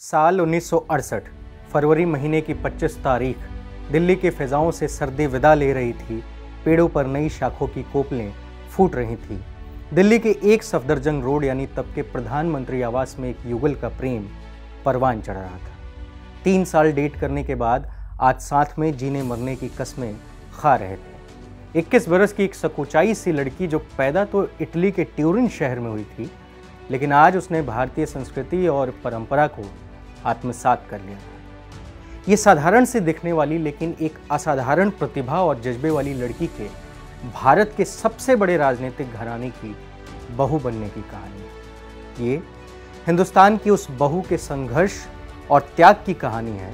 साल 1968 फरवरी महीने की 25 तारीख दिल्ली के फिजाओं से सर्दी विदा ले रही थी। पेड़ों पर नई शाखों की कोपलें फूट रही थी। दिल्ली के एक सफदरजंग रोड यानी तब के प्रधानमंत्री आवास में एक युगल का प्रेम परवान चढ़ रहा था। 3 साल डेट करने के बाद आज साथ में जीने मरने की कस्में खा रहे थे। 21 बरस की एक सकुचाई सी लड़की जो पैदा तो इटली के ट्यूरिन शहर में हुई थी, लेकिन आज उसने भारतीय संस्कृति और परंपरा को आत्मसात कर लिया था। ये साधारण से दिखने वाली लेकिन एक असाधारण प्रतिभा और जज्बे वाली लड़की के भारत के सबसे बड़े राजनीतिक घराने की बहू बनने की कहानी है। ये हिंदुस्तान की उस बहू के संघर्ष और त्याग की कहानी है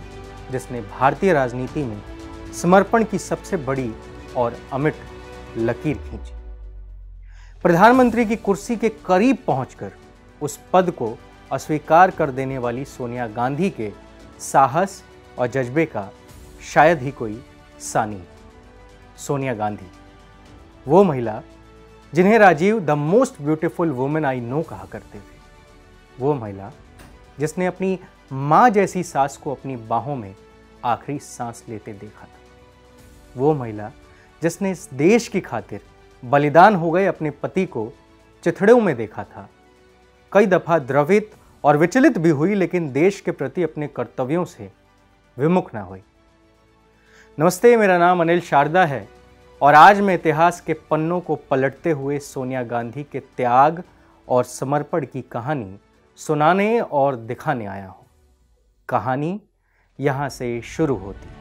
जिसने भारतीय राजनीति में समर्पण की सबसे बड़ी और अमिट लकीर खींची। प्रधानमंत्री की कुर्सी के करीब पहुंचकर उस पद को अस्वीकार कर देने वाली सोनिया गांधी के साहस और जज्बे का शायद ही कोई सानी। सोनिया गांधी, वो महिला जिन्हें Rajiv the most beautiful women I know कहा करते थे। वो महिला जिसने अपनी माँ जैसी सास को अपनी बाहों में आखिरी सांस लेते देखा था। वो महिला जिसने इस देश की खातिर बलिदान हो गए अपने पति को चिथड़ों में देखा था। कई दफा द्रवित और विचलित भी हुई, लेकिन देश के प्रति अपने कर्तव्यों से विमुख ना हुई। नमस्ते, मेरा नाम अनिल शारदा है और आज मैं इतिहास के पन्नों को पलटते हुए सोनिया गांधी के त्याग और समर्पण की कहानी सुनाने और दिखाने आया हूं। कहानी यहां से शुरू होती है।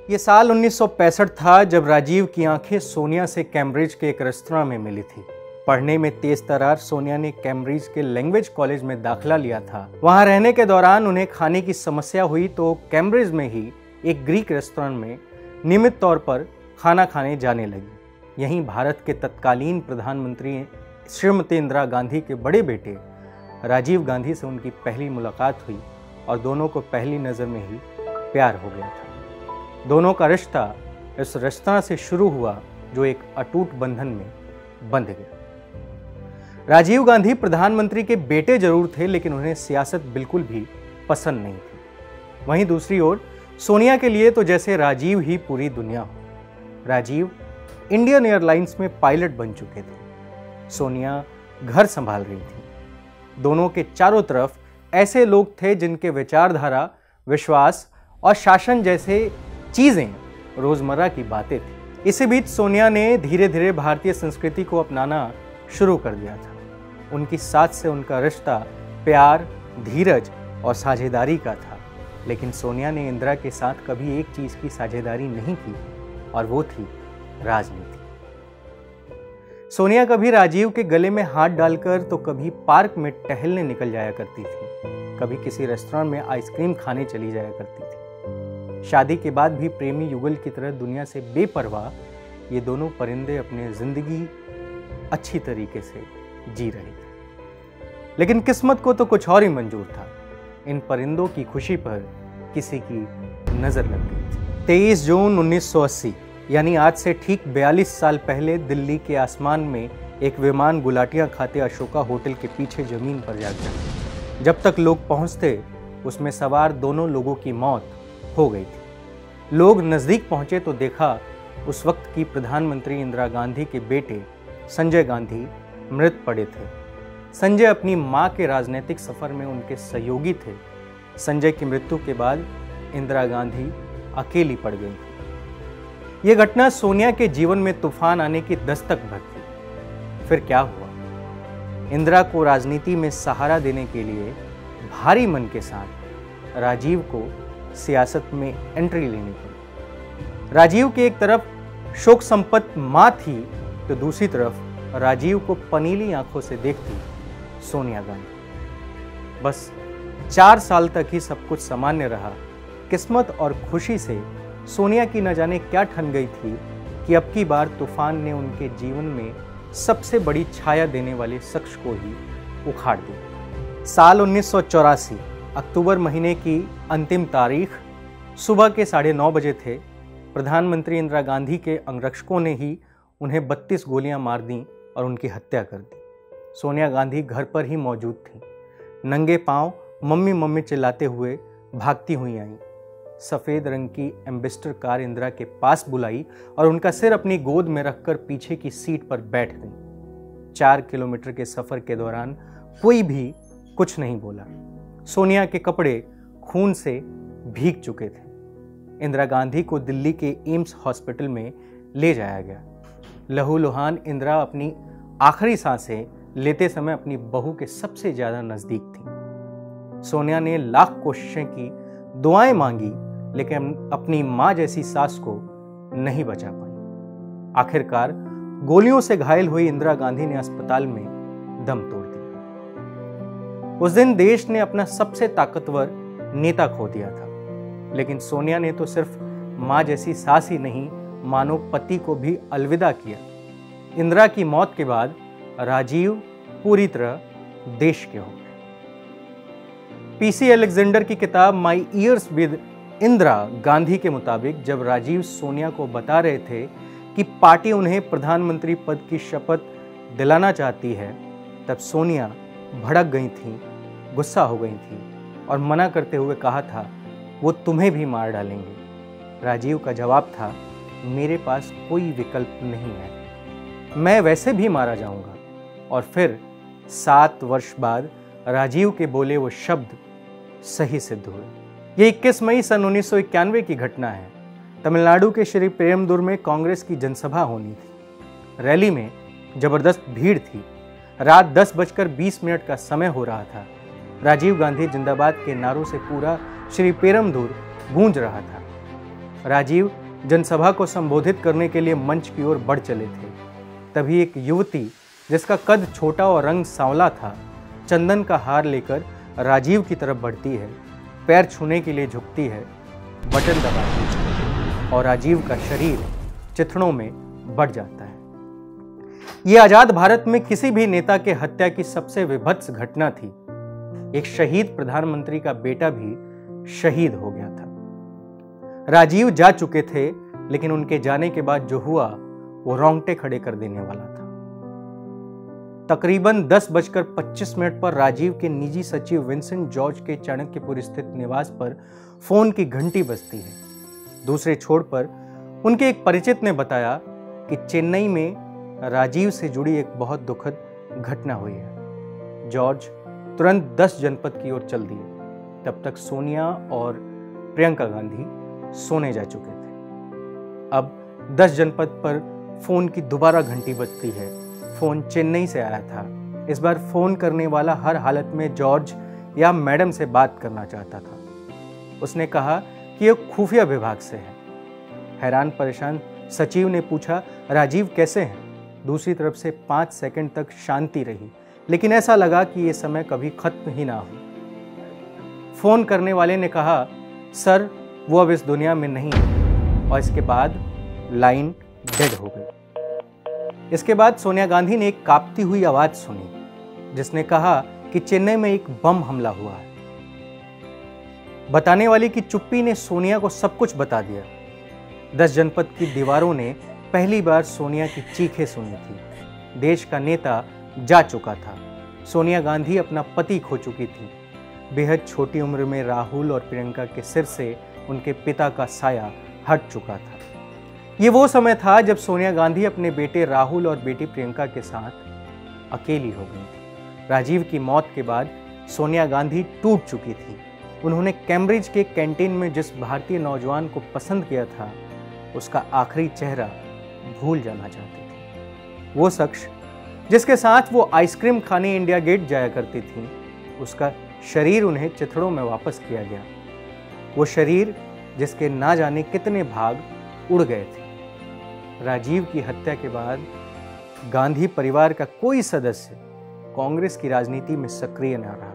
ये साल 1965 था जब राजीव की आंखें सोनिया से कैम्ब्रिज के एक रेस्तरां में मिली थी। पढ़ने में तेज तर्रार सोनिया ने कैम्ब्रिज के लैंग्वेज कॉलेज में दाखिला लिया था। वहां रहने के दौरान उन्हें खाने की समस्या हुई तो कैम्ब्रिज में ही एक ग्रीक रेस्तरां में नियमित तौर पर खाना खाने जाने लगी। यहीं भारत के तत्कालीन प्रधानमंत्री श्रीमती इंदिरा गांधी के बड़े बेटे राजीव गांधी से उनकी पहली मुलाकात हुई और दोनों को पहली नज़र में ही प्यार हो गया था। दोनों का रिश्ता इस रेस्तरां से शुरू हुआ जो एक अटूट बंधन में बंध गया। राजीव गांधी प्रधानमंत्री के बेटे जरूर थे, लेकिन उन्हें सियासत बिल्कुल भी पसंद नहीं थी। वहीं दूसरी ओर सोनिया के लिए तो जैसे राजीव ही पूरी दुनिया हो। राजीव इंडियन एयरलाइंस में पायलट बन चुके थे। सोनिया घर संभाल रही थी। दोनों के चारों तरफ ऐसे लोग थे जिनके विचारधारा, विश्वास और शासन जैसे चीजें रोजमर्रा की बातें थी। इसी बीच सोनिया ने धीरे धीरे भारतीय संस्कृति को अपनाना शुरू कर दिया था। उनकी सास से उनका रिश्ता प्यार, धीरज और साझेदारी का था, लेकिन सोनिया ने इंदिरा के साथ कभी एक चीज की साझेदारी नहीं की और वो थी राजनीति। सोनिया कभी राजीव के गले में हाथ डालकर तो कभी पार्क में टहलने निकल जाया करती थी, कभी किसी रेस्टोरेंट में आइसक्रीम खाने चली जाया करती थी। शादी के बाद भी प्रेमी युगल की तरह दुनिया से बेपरवाह ये दोनों परिंदे अपनी जिंदगी अच्छी तरीके से जी रहे थे। लेकिन किस्मत को तो कुछ और ही मंजूर था। इन परिंदों की खुशी पर किसी की नजर लग गई थी। 23 जून 1980 यानी आज से ठीक 42 साल पहले दिल्ली के आसमान में एक विमान गुलाटियां खाते अशोका होटल के पीछे जमीन पर जा गिरा। जब तक लोग पहुंचते उसमें सवार दोनों लोगों की मौत हो गई थी। लोग नजदीक पहुंचे तो देखा उस वक्त की प्रधानमंत्री इंदिरा गांधी के बेटे संजय गांधी मृत पड़े थे। संजय अपनी मां के राजनीतिक सफर में उनके सहयोगी थे। संजय की मृत्यु के बाद इंदिरा गांधी अकेली पड़ गई थी। यह घटना सोनिया के जीवन में तूफान आने की दस्तक भर थी। फिर क्या हुआ? इंदिरा को राजनीति में सहारा देने के लिए भारी मन के साथ राजीव को सियासत में एंट्री लेनी पड़ी। राजीव की एक तरफ शोक संपन्न मां थी तो दूसरी तरफ राजीव को पनीली आंखों से देखती सोनिया गांधी। बस 4 साल तक ही सब कुछ सामान्य रहा। किस्मत और खुशी से सोनिया की न जाने क्या ठन गई थी कि अब की बार तूफान ने उनके जीवन में सबसे बड़ी छाया देने वाले शख्स को ही उखाड़ दिया। साल 1984 अक्टूबर महीने की अंतिम तारीख, सुबह के 9:30 बजे थे। प्रधानमंत्री इंदिरा गांधी के अंगरक्षकों ने ही उन्हें 32 गोलियां मार दी और उनकी हत्या कर दी। सोनिया गांधी घर पर ही मौजूद थी। नंगे पांव मम्मी मम्मी चिल्लाते हुए भागती हुई आईं। सफेद रंग की एम्बेसडर कार इंदिरा के पास बुलाई और उनका सिर अपनी गोद में रखकर पीछे की सीट पर बैठ गई। 4 किलोमीटर के सफर के दौरान कोई भी कुछ नहीं बोला। सोनिया के कपड़े खून से भीग चुके थे। इंदिरा गांधी को दिल्ली के एम्स हॉस्पिटल में ले जाया गया। लहूलुहान इंदिरा अपनी आखिरी सांसें लेते समय अपनी बहू के सबसे ज्यादा नजदीक थी। सोनिया ने लाख कोशिशें की, दुआएं मांगी, लेकिन अपनी मां जैसी सास को नहीं बचा पाई। आखिरकार गोलियों से घायल हुई इंदिरा गांधी ने अस्पताल में दम तोड़ दिया। उस दिन देश ने अपना सबसे ताकतवर नेता खो दिया था, लेकिन सोनिया ने तो सिर्फ मां जैसी सास ही नहीं, मानो पति को भी अलविदा किया। इंदिरा की मौत के बाद राजीव पूरी तरह देश के हो गए। पीसी अलेक्जेंडर की किताब माई ईयर्स विद इंदिरा गांधी के मुताबिक जब राजीव सोनिया को बता रहे थे कि पार्टी उन्हें प्रधानमंत्री पद की शपथ दिलाना चाहती है, तब सोनिया भड़क गई थी, गुस्सा हो गई थी और मना करते हुए कहा था, वो तुम्हें भी मार डालेंगे। राजीव का जवाब था, मेरे पास कोई विकल्प नहीं है, मैं वैसे भी मारा जाऊंगा। और फिर 7 वर्ष बाद राजीव के बोले वो शब्द सही सिद्ध हुए। ये 21 मई सन 1991 की घटना है। तमिलनाडु के श्री पेरुम्बदूर में कांग्रेस की जनसभा होनी थी। रैली में जबरदस्त भीड़ थी। रात 10:20 का समय हो रहा था। राजीव गांधी जिंदाबाद के नारों से पूरा श्री पेरुम्बदूर गूंज रहा था। राजीव जनसभा को संबोधित करने के लिए मंच की ओर बढ़ चले थे। तभी एक युवती जिसका कद छोटा और रंग सांवला था, चंदन का हार लेकर राजीव की तरफ बढ़ती है, पैर छूने के लिए झुकती है, बटन दबाती है और राजीव का शरीर चिथड़ों में बढ़ जाता है। यह आजाद भारत में किसी भी नेता के हत्या की सबसे विभत्स घटना थी। एक शहीद प्रधानमंत्री का बेटा भी शहीद हो गया था। राजीव जा चुके थे, लेकिन उनके जाने के बाद जो हुआ वो रोंगटे खड़े कर देने वाला था। तकरीबन 10:25 पर राजीव के निजी सचिव विंसेंट जॉर्ज के चाणक्यपुर स्थित निवास पर फोन की घंटी बजती है। दूसरे छोर पर उनके एक परिचित ने बताया कि चेन्नई में राजीव से जुड़ी एक बहुत दुखद घटना हुई है। जॉर्ज तुरंत 10 जनपद की ओर चल दिए। तब तक सोनिया और प्रियंका गांधी सोने जा चुके थे। अब 10 जनपद पर फोन की दोबारा घंटी बजती है। फोन चेन्नई से आया था। इस बार फोन करने वाला हर हालत में जॉर्ज या मैडम से बात करना चाहता था। उसने कहा कि यह खुफिया विभाग से है। हैरान परेशान सचिव ने पूछा, राजीव कैसे हैं? दूसरी तरफ से 5 सेकंड तक शांति रही, लेकिन ऐसा लगा कि यह समय कभी खत्म ही ना हो। फोन करने वाले ने कहा, सर वो अब इस दुनिया में नहीं है। और इसके बाद लाइन डेड हो गई। इसके बाद सोनिया गांधी ने एक कांपती हुई आवाज सुनी, जिसने कहा कि चेन्नई में एक बम हमला हुआ है। बताने वाली की चुप्पी ने सोनिया को सब कुछ बता दिया। 10 जनपद की दीवारों ने पहली बार सोनिया की चीखें सुनी थी। देश का नेता जा चुका था। सोनिया गांधी अपना पति खो चुकी थी। बेहद छोटी उम्र में राहुल और प्रियंका के सिर से उनके पिता का साया हट चुका था। ये वो समय था जब सोनिया गांधी अपने बेटे राहुल और बेटी प्रियंका के साथ अकेली हो गई। राजीव की मौत के बाद सोनिया गांधी टूट चुकी थी। उन्होंने कैम्ब्रिज के कैंटीन में जिस भारतीय नौजवान को पसंद किया था, उसका आखिरी चेहरा भूल जाना चाहती थी। वो शख्स जिसके साथ वो आइसक्रीम खाने इंडिया गेट जाया करती थी, उसका शरीर उन्हें चिथड़ों में वापस किया गया। वो शरीर जिसके ना जाने कितने भाग उड़ गए थे। राजीव की हत्या के बाद गांधी परिवार का कोई सदस्य कांग्रेस की राजनीति में सक्रिय न रहा।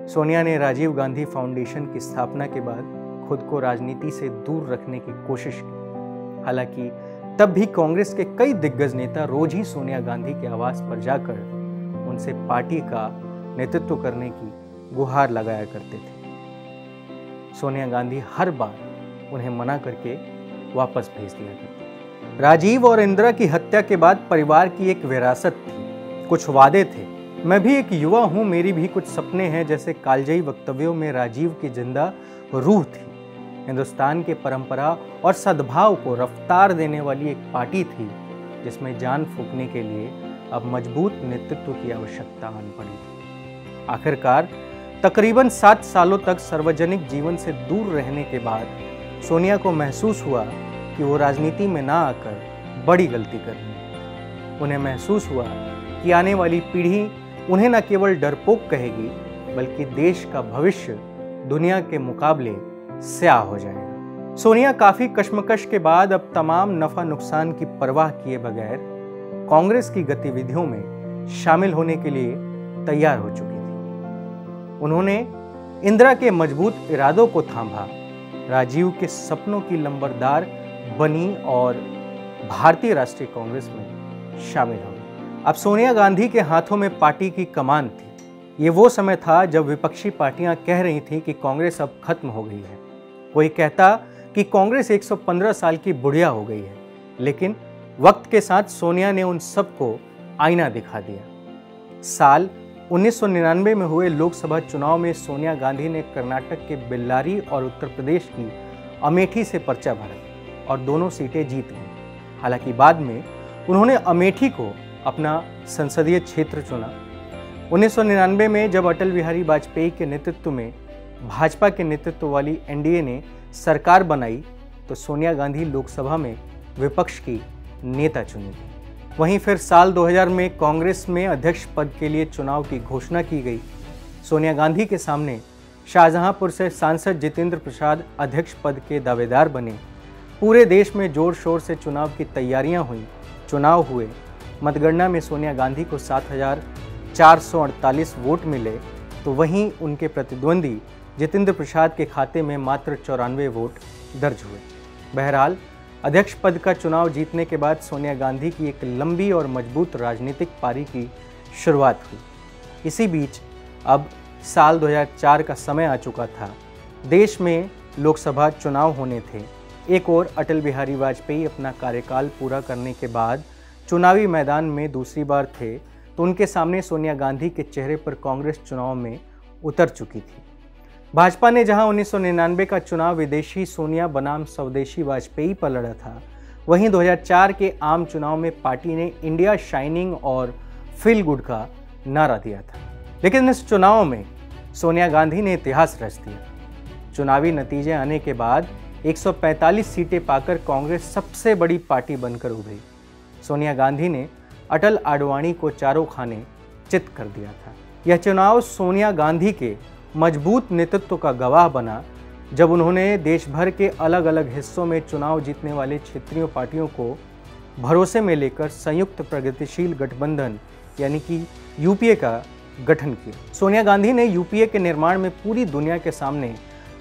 सोनिया ने राजीव गांधी फाउंडेशन की स्थापना के बाद खुद को राजनीति से दूर रखने की कोशिश की। हालांकि तब भी कांग्रेस के कई दिग्गज नेता रोज ही सोनिया गांधी के आवास पर जाकर उनसे पार्टी का नेतृत्व करने की गुहार लगाया करते थे। सोनिया गांधी हर बार उन्हें मना करके वापस भेज दिया करती थी। राजीव और इंदिरा की हत्या के बाद परिवार की एक विरासत थी, कुछ वादे थे। मैं भी एक युवा हूं, मेरी भी कुछ सपने हैं, जैसे कालजयी वक्तव्यों में राजीव की जिंदा रूह थी। हिंदुस्तान के परंपरा और सद्भाव को रफ्तार देने वाली एक पार्टी थी, जिसमें जान फूंकने के लिए अब मजबूत नेतृत्व की आवश्यकता आन पड़ी थी। आखिरकार तकरीबन 7 सालों तक सार्वजनिक जीवन से दूर रहने के बाद सोनिया को महसूस हुआ कि वो राजनीति में ना आकर बड़ी गलती कर रही है। उन्हें महसूस हुआ कि आने वाली पीढ़ी उन्हें न केवल डरपोक कहेगी, बल्कि देश का भविष्य दुनिया के मुकाबले स्याह हो जाएगा। सोनिया काफी कश्मकश के बाद अब तमाम नफा नुकसान की परवाह किए बगैर कांग्रेस की गतिविधियों में शामिल होने के लिए तैयार हो चुकी थी। उन्होंने इंदिरा के मजबूत इरादों को थामा, राजीव के सपनों की लंबरदार बनी और भारतीय राष्ट्रीय कांग्रेस में शामिल हो गई। अब सोनिया गांधी के हाथों में पार्टी की कमान थी। ये वो समय था जब विपक्षी पार्टियां कह रही थीं कि कांग्रेस अब खत्म हो गई है। कोई कहता कि कांग्रेस 115 साल की बुढ़िया हो गई है, लेकिन वक्त के साथ सोनिया ने उन सबको आईना दिखा दिया। साल 1999 में हुए लोकसभा चुनाव में सोनिया गांधी ने कर्नाटक के बेल्लारी और उत्तर प्रदेश की अमेठी से पर्चा भरा और दोनों सीटें जीत गईं। हालांकि बाद में उन्होंने अमेठी को अपना संसदीय क्षेत्र चुना। 1999 में जब अटल बिहारी वाजपेयी के नेतृत्व में भाजपा के नेतृत्व वाली एनडीए ने सरकार बनाई, तो सोनिया गांधी लोकसभा में विपक्ष की नेता चुनी गई। वहीं फिर साल 2000 में कांग्रेस में अध्यक्ष पद के लिए चुनाव की घोषणा की गई। सोनिया गांधी के सामने शाहजहांपुर से सांसद जितेंद्र प्रसाद अध्यक्ष पद के दावेदार बने। पूरे देश में जोर शोर से चुनाव की तैयारियां हुई, चुनाव हुए। मतगणना में सोनिया गांधी को 7,448 वोट मिले, तो वहीं उनके प्रतिद्वंदी जितेंद्र प्रसाद के खाते में मात्र 94 वोट दर्ज हुए। बहरहाल अध्यक्ष पद का चुनाव जीतने के बाद सोनिया गांधी की एक लंबी और मजबूत राजनीतिक पारी की शुरुआत हुई। इसी बीच अब साल 2004 का समय आ चुका था। देश में लोकसभा चुनाव होने थे। एक ओर अटल बिहारी वाजपेयी अपना कार्यकाल पूरा करने के बाद चुनावी मैदान में दूसरी बार थे, तो उनके सामने सोनिया गांधी के चेहरे पर कांग्रेस चुनाव में उतर चुकी थी। भाजपा ने जहां 1999 का चुनाव विदेशी सोनिया बनाम स्वदेशी वाजपेयी पर लड़ा था, वहीं 2004 के आम चुनाव में पार्टी ने इंडिया शाइनिंग और फील गुड का नारा दिया था। लेकिन इस चुनाव में सोनिया गांधी ने इतिहास रच दिया। चुनावी नतीजे आने के बाद 145 सीटें पाकर कांग्रेस सबसे बड़ी पार्टी बनकर उभरी। सोनिया गांधी ने अटल आडवाणी को चारों खाने चित कर दिया था। यह चुनाव सोनिया गांधी के मजबूत नेतृत्व का गवाह बना, जब उन्होंने देश भर के अलग अलग हिस्सों में चुनाव जीतने वाले क्षेत्रीय पार्टियों को भरोसे में लेकर संयुक्त प्रगतिशील गठबंधन यानी कि यूपीए का गठन किया। सोनिया गांधी ने यूपीए के निर्माण में पूरी दुनिया के सामने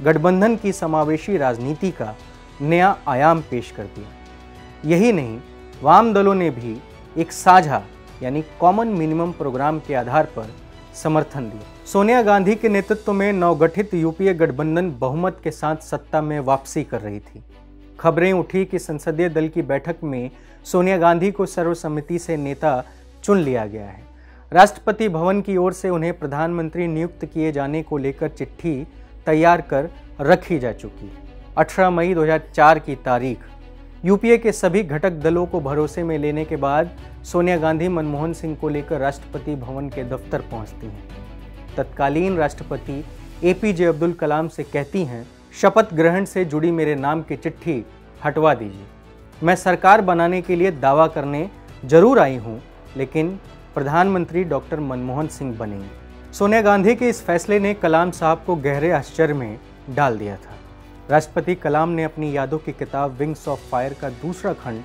गठबंधन की समावेशी राजनीति का नया आयाम पेश कर दिया। यही नहीं, वाम दलों ने भी एक साझा यानी कॉमन मिनिमम प्रोग्राम के आधार पर समर्थन दिया। सोनिया गांधी के नेतृत्व में नवगठित यूपीए गठबंधन बहुमत के साथ सत्ता में वापसी कर रही थी। खबरें उठी कि संसदीय दल की बैठक में सोनिया गांधी को सर्वसम्मति से नेता चुन लिया गया है। राष्ट्रपति भवन की ओर से उन्हें प्रधानमंत्री नियुक्त किए जाने को लेकर चिट्ठी तैयार कर रखी जा चुकी है। 18 मई 2004 की तारीख। यूपीए के सभी घटक दलों को भरोसे में लेने के बाद सोनिया गांधी मनमोहन सिंह को लेकर राष्ट्रपति भवन के दफ्तर पहुंचती हैं। तत्कालीन राष्ट्रपति एपीजे अब्दुल कलाम से कहती हैं, शपथ ग्रहण से जुड़ी मेरे नाम की चिट्ठी हटवा दीजिए। मैं सरकार बनाने के लिए दावा करने जरूर आई हूं, लेकिन प्रधानमंत्री डॉक्टर मनमोहन सिंह बनेंगे। सोनिया गांधी के इस फैसले ने कलाम साहब को गहरे आश्चर्य में डाल दिया था। राष्ट्रपति कलाम ने अपनी यादों की किताब विंग्स ऑफ फायर का दूसरा खंड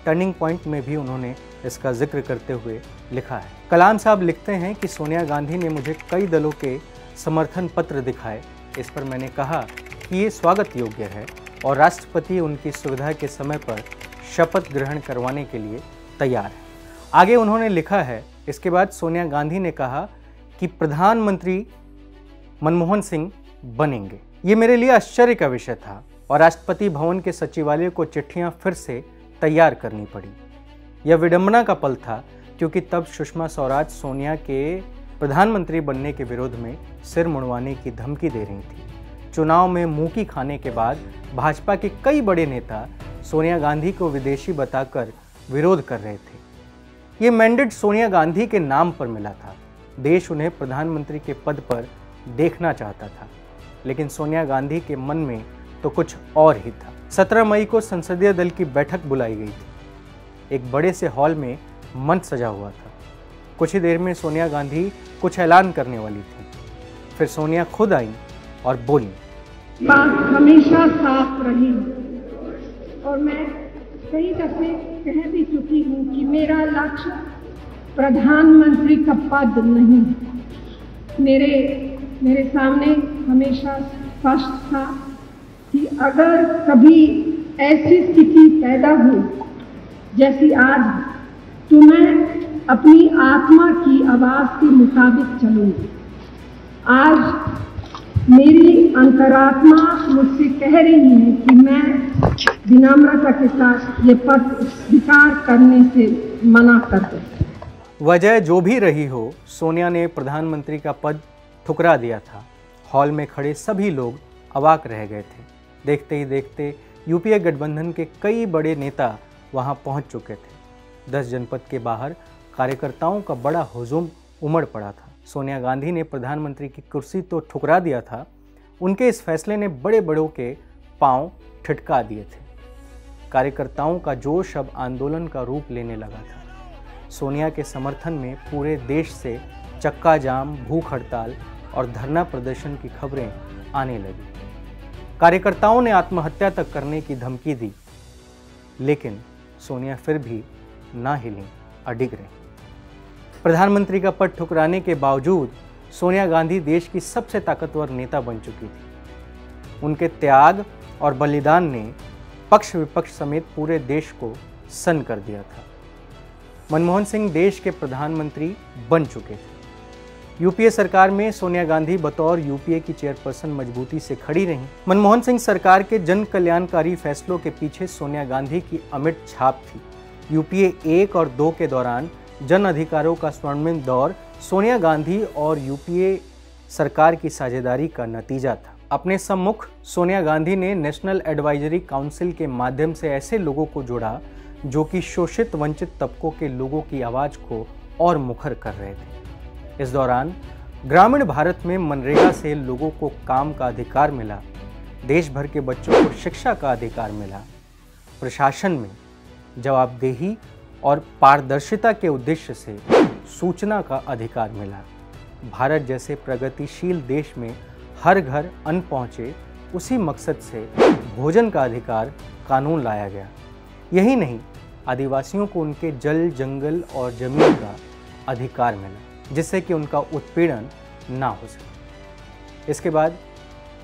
टर्निंग पॉइंट में भी उन्होंने इसका जिक्र करते हुए लिखा है। कलाम साहब लिखते हैं कि सोनिया गांधी ने मुझे कई दलों के समर्थन पत्र दिखाए। इस पर मैंने कहा कि ये स्वागत योग्य है और राष्ट्रपति उनकी सुविधा के समय पर शपथ ग्रहण करवाने के लिए तैयार है। आगे उन्होंने लिखा है, इसके बाद सोनिया गांधी ने कहा कि प्रधानमंत्री मनमोहन सिंह बनेंगे। ये मेरे लिए आश्चर्य का विषय था और राष्ट्रपति भवन के सचिवालय को चिट्ठियां फिर से तैयार करनी पड़ी। यह विडंबना का पल था क्योंकि तब सुषमा स्वराज सोनिया के प्रधानमंत्री बनने के विरोध में सिर मुड़वाने की धमकी दे रही थी। चुनाव में मुंह खाने के बाद भाजपा के कई बड़े नेता सोनिया गांधी को विदेशी बताकर विरोध कर रहे थे। ये मैंडेट सोनिया गांधी के नाम पर मिला था। देश उन्हें प्रधानमंत्री के पद पर देखना चाहता था, लेकिन सोनिया गांधी के मन में तो कुछ और ही था। 17 मई को संसदीय दल की बैठक बुलाई गई थी। एक बड़े से हॉल में मंच सजा हुआ था। कुछ ही देर में सोनिया गांधी कुछ ऐलान करने वाली थी। फिर सोनिया खुद आई और बोली, बात हमेशा साफ रही और मैं कई दफे कह भी चुकी हूँ कि मेरा लक्ष्य प्रधानमंत्री का पद नहीं, मेरे सामने हमेशा स्पष्ट था कि अगर कभी ऐसी स्थिति पैदा हुई जैसी आज, तो मैं अपनी आत्मा की आवाज के मुताबिक चलूंगी। आज मेरी अंतरात्मा मुझसे कह रही है कि मैं विनम्रता के साथ ये पद स्वीकार करने से मना कर दूं। वजह जो भी रही हो, सोनिया ने प्रधानमंत्री का पद ठुकरा दिया था। हॉल में खड़े सभी लोग अवाक रह गए थे। देखते ही देखते यूपीए गठबंधन के कई बड़े नेता वहां पहुंच चुके थे। 10 जनपद के बाहर कार्यकर्ताओं का बड़ा हुजूम उमड़ पड़ा था। सोनिया गांधी ने प्रधानमंत्री की कुर्सी तो ठुकरा दिया था, उनके इस फैसले ने बड़े बड़ों के पांव ठिठका दिए थे। कार्यकर्ताओं का जोश अब आंदोलन का रूप लेने लगा था। सोनिया के समर्थन में पूरे देश से चक्का जाम, भूख हड़ताल और धरना प्रदर्शन की खबरें आने लगी। कार्यकर्ताओं ने आत्महत्या तक करने की धमकी दी, लेकिन सोनिया फिर भी ना हिली, अडिग रही। प्रधानमंत्री का पद ठुकराने के बावजूद सोनिया गांधी देश की सबसे ताकतवर नेता बन चुकी थी। उनके त्याग और बलिदान ने पक्ष विपक्ष समेत पूरे देश को सन्न कर दिया था। मनमोहन सिंह देश के प्रधानमंत्री बन चुके थे। यूपीए सरकार में सोनिया गांधी बतौर यूपीए की चेयरपर्सन मजबूती से खड़ी रहीं। मनमोहन सिंह सरकार के जन कल्याणकारी फैसलों के पीछे सोनिया गांधी की अमिट छाप थी। यूपीए 1 और 2 के दौरान जन अधिकारों का स्वर्णिम दौर सोनिया गांधी और यूपीए सरकार की साझेदारी का नतीजा था। अपने सम्मुख सोनिया गांधी ने नेशनल एडवाइजरी काउंसिल के माध्यम से ऐसे लोगों को जोड़ा जो कि शोषित वंचित तबकों के लोगों की आवाज को और मुखर कर रहे थे। इस दौरान ग्रामीण भारत में मनरेगा से लोगों को काम का अधिकार मिला, देश भर के बच्चों को शिक्षा का अधिकार मिला, प्रशासन में जवाबदेही और पारदर्शिता के उद्देश्य से सूचना का अधिकार मिला। भारत जैसे प्रगतिशील देश में हर घर अन्न पहुँचे, उसी मकसद से भोजन का अधिकार कानून लाया गया। यही नहीं, आदिवासियों को उनके जल, जंगल और जमीन का अधिकार मिला, जिससे कि उनका उत्पीड़न ना हो सके। इसके बाद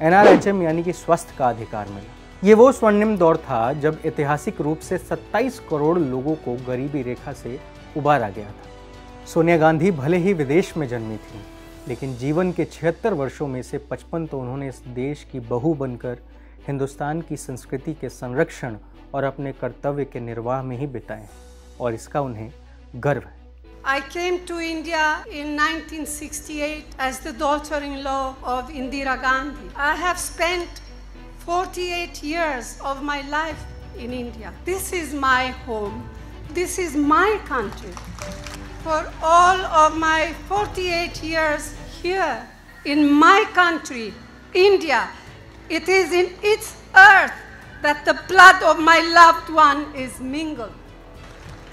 NRHM यानी कि स्वास्थ्य का अधिकार मिला। ये वो स्वर्णिम दौर था जब ऐतिहासिक रूप से 27 करोड़ लोगों को गरीबी रेखा से उबारा गया था। सोनिया गांधी भले ही विदेश में जन्मी थी, लेकिन जीवन के 76 वर्षों में से 55 तो उन्होंने इस देश की बहू बनकर हिंदुस्तान की संस्कृति के संरक्षण और अपने कर्तव्य के निर्वाह में ही बिताए, और इसका उन्हें गर्व है। I came to India in 1968 as the daughter-in-law of Indira Gandhi. I have spent 48 years of my life in India. This is my home. This is my country. For all of my 48 years here in my country, India, it is in its earth that the blood of my loved one is mingled.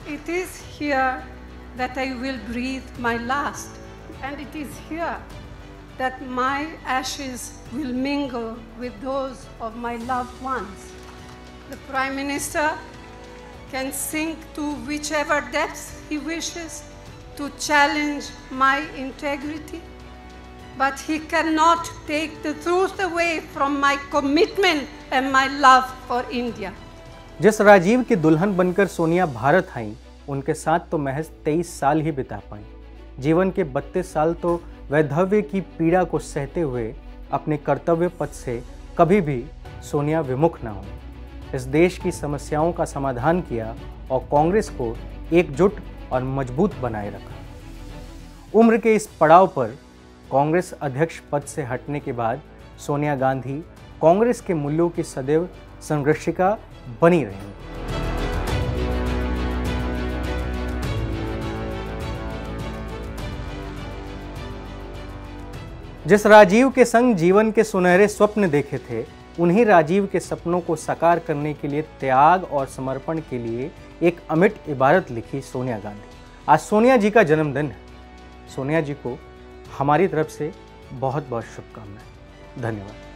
It is here that I will breathe my last, and it is here that my ashes will mingle with those of my loved ones. The Prime Minister can sink to whichever depths he wishes to challenge my integrity, but he cannot take the truth away from my commitment and my love for India. जिस राजीव की दुल्हन बनकर सोनिया भारत आई, उनके साथ तो महज 23 साल ही बिता पाई। जीवन के 32 साल तो वैधव्य की पीड़ा को सहते हुए अपने कर्तव्य पथ से कभी भी सोनिया विमुख ना हो। इस देश की समस्याओं का समाधान किया और कांग्रेस को एकजुट और मजबूत बनाए रखा। उम्र के इस पड़ाव पर कांग्रेस अध्यक्ष पद से हटने के बाद सोनिया गांधी कांग्रेस के मूल्यों की सदैव संरक्षिका बनी रहीं। जिस राजीव के संग जीवन के सुनहरे स्वप्न देखे थे, उन्हीं राजीव के सपनों को साकार करने के लिए त्याग और समर्पण के लिए एक अमिट इबारत लिखी सोनिया गांधी। आज सोनिया जी का जन्मदिन है। सोनिया जी को हमारी तरफ से बहुत बहुत शुभकामनाएं। धन्यवाद।